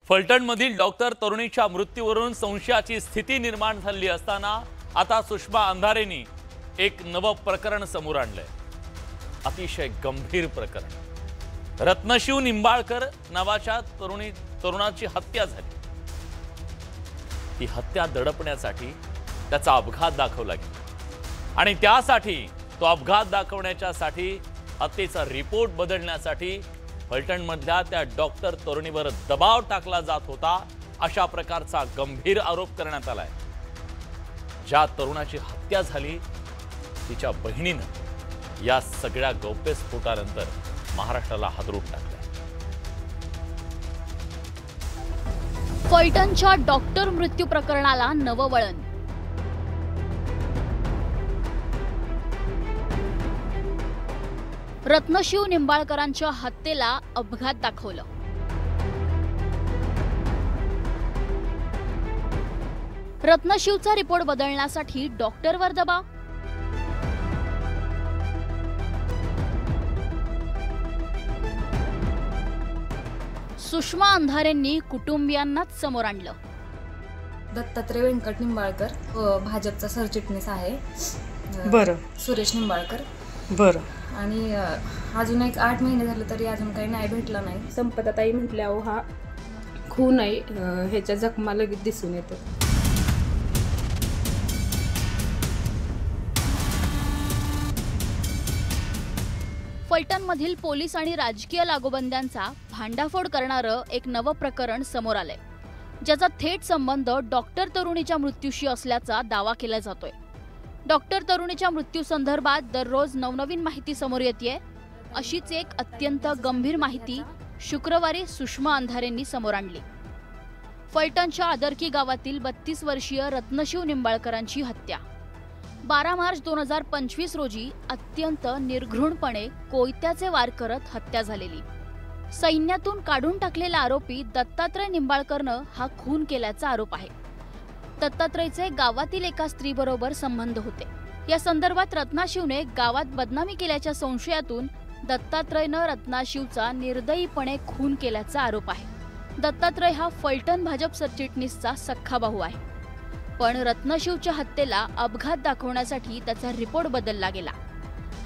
फलटणमधील doctor तरुणीच्या मृत्यूवरून संशयाची स्थिती निर्माण झाली असताना आता सुषमा अंधारेंनी एक नवं प्रकरण समोर आणलंय। अतिशय गंभीर प्रकरण। रत्नशिव निंबाळकर नावाच्या तरुणाची हत्या झाली। ती हत्या दडपण्यासाठी त्याचा अपघात दाखवला गेला आणि त्यासाठी तो अपघात दाखवण्यासाठी हत्येचा रिपोर्ट बदलण्यासाठी फलटणमधल्या त्या डॉक्टर तरुणीवर दबाव टाकला जात होता, अशा प्रकारचा गंभीर आरोप करण्यात आलाय। ज्या तरुणाची हत्या झाली तिच्या बहिणीनं या सगळ्या गौप्यस्फोटानंतर महाराष्ट्राला हादरून टाकलंय। फलटणच्या डॉक्टर मृत्यू प्रकरणाला नवं वळण। रत्नशिव निंबाळकरांच्या हत्येला अपघात दाखवलं। रत्नशिवचा रिपोर्ट बदलण्यासाठी डॉक्टरवर दबाव। सुषमा अंधारेंनी कुटुंबियांनाच समोर आणलं। दत्तात्रय व्यंकट निंबाळकर भाजपचा सरचिटणीस आहे। बरं। सुरेश निंबाळकर। बरं। आणि अजून एक 8 महिने झाले तरी अजून काही न्याय भेटला नाही। संपदाताई म्हटल्या हा खून आहे, ह्याच्या जखमा लगेच दिसून येतात। फलटणमधील पोलीस आणि राजकीय लागोबंद्यांचा भांडाफोड करणारं एक नवं प्रकरण समोर आलंय, ज्याचा थेट संबंध डॉक्टर तरुणीच्या मृत्यूशी असल्याचा दावा केला जातोय। डॉक्टर तरुणीच्या मृत्यू संदर्भात दररोज नवनवीन माहिती समोर येते। अशीच एक अत्यंत गंभीर माहिती शुक्रवारी सुषमा अंधारेंनी समोर आणली। फलटणच्या आदरकी गावातील 32 वर्षीय रत्नशिव निंबाळकरांची हत्या 12 मार्च 2025 रोजी अत्यंत निर्घृणपणे कोयत्याचे वार करत हत्या झालेली। सैन्यातून काढून टाकलेला आरोपी दत्तात्रय निंबाळकरनं हा खून केल्याचा आरोप आहे। दत्तात्रयचे गावातील एका स्त्रीबरोबर संबंध होते। या संदर्भात रत्नाशिवने गावात बदनामी केल्याच्या संशयातून दत्तात्रयनं रत्नाशिवचा निर्दयीपणे खून केल्याचा आरोप आहे। दत्तात्रय हा फलटण भाजप सरचिटणीसचा सख्खा भाऊ आहे, पण रत्नशिवच्या हत्येला अपघात दाखवण्यासाठी त्याचा रिपोर्ट बदलला गेला।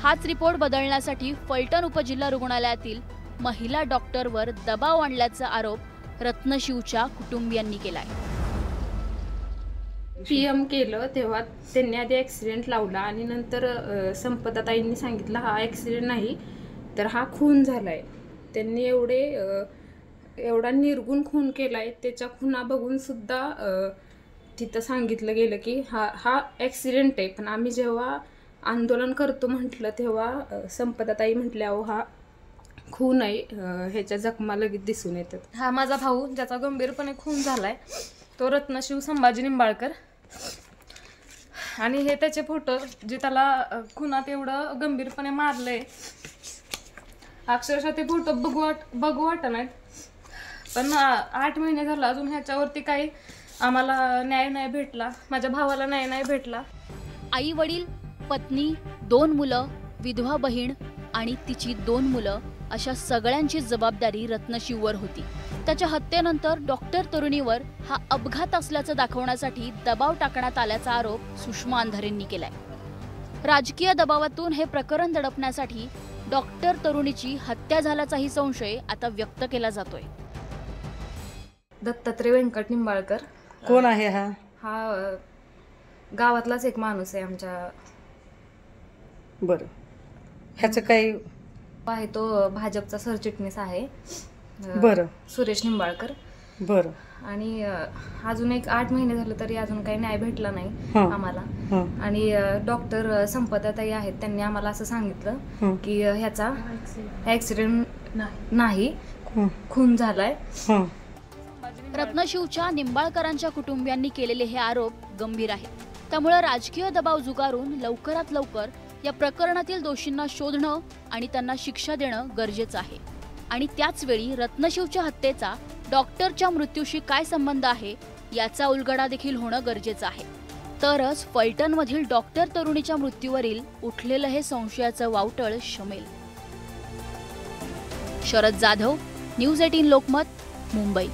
हाच रिपोर्ट बदलण्यासाठी फलटण उपजिल्हा रुग्णालयातील महिला डॉक्टरवर दबाव आणल्याचा आरोप रत्नशिवच्या कुटुंबियांनी केलाय। पीएम केलं तेव्हा त्यांनी आधी ॲक्सिडेंट लावला आणि नंतर संपदाताईंनी सांगितलं हा ॲक्सिडेंट नाही तर हा खून झालाय। त्यांनी एवढा निर्गुण खून केलाय, त्याच्या खुना बघून सुद्धा तिथं सांगितलं गेलं की हा ॲक्सिडेंट आहे। पण आम्ही जेव्हा आंदोलन करतो म्हटलं तेव्हा संपदाताई म्हटल्या हा खून आहे, ह्याच्या जखमा लगेच दिसून येतात। हा माझा भाऊ ज्याचा गंभीरपणे खून झालाय तो रत्नशिव संभाजी निंबाळकर। आणि हे त्याचे फोटो जे त्याला खुनात एवढं गंभीरपणे मारलंय, अक्षरशः ते फोटो बघू वाटत नाहीत। पण 8 महिने झाला अजून ह्याच्यावरती काही आम्हाला न्याय नाही भेटला, माझ्या भावाला न्याय नाही भेटला। आई वडील, पत्नी, 2 मुलं, विधवा बहीण आणि तिची 2 मुलं अशा सगळ्यांची जबाबदारी रत्नशिववर होती। त्याच्या हत्येनंतर डॉक्टर तरुणीवर हा अपघात असल्याचं दाखवण्यासाठी दबाव टाकण्यात आल्याचा आरोप सुषमा अंधारेंनी केलाय। राजकीय दबावातून हे प्रकरण दडपण्यासाठी डॉक्टर तरुणीची हत्या झाल्याचाही संशय आता व्यक्त केला जातोय। दत्तात्रय व्यंकट निंबाळकर कोण आहे हा? हा गावातलाच एक माणूस आहे आमच्या। बरं। ह्याचं काही आहे, तो भाजपचा सरचिटणीस आहे। बरं। सुरेश निंबाळकर। बरं। आणि अजून एक 8 महिने झाले तरी अजून काही न्याय भेटला नाही आम्हाला। आणि डॉक्टर संपदाताई आहेत, त्यांनी आम्हाला असं सांगितलं की ह्याचा ॲक्सिडेंट नाही, खून झालाय। रत्नशिवच्या निंबाळकरांच्या कुटुंबियांनी केलेले हे आरोप गंभीर आहेत। त्यामुळे राजकीय दबाव जुगारून लवकरात लवकर या प्रकरणातील दोषींना शोधणं आणि त्यांना शिक्षा देणं गरजेचं आहे। आणि त्याच वेळी रत्नशिवच्या हत्येचा डॉक्टरच्या मृत्यूशी काय संबंध आहे याचा उलगडा देखील होणं गरजेचं आहे। तरच फलटणमधील डॉक्टर तरुणीच्या मृत्यूवरील उठलेलं हे संशयाचं वावटळ शमेल। शरद जाधव, न्यूज 18 लोकमत, मुंबई।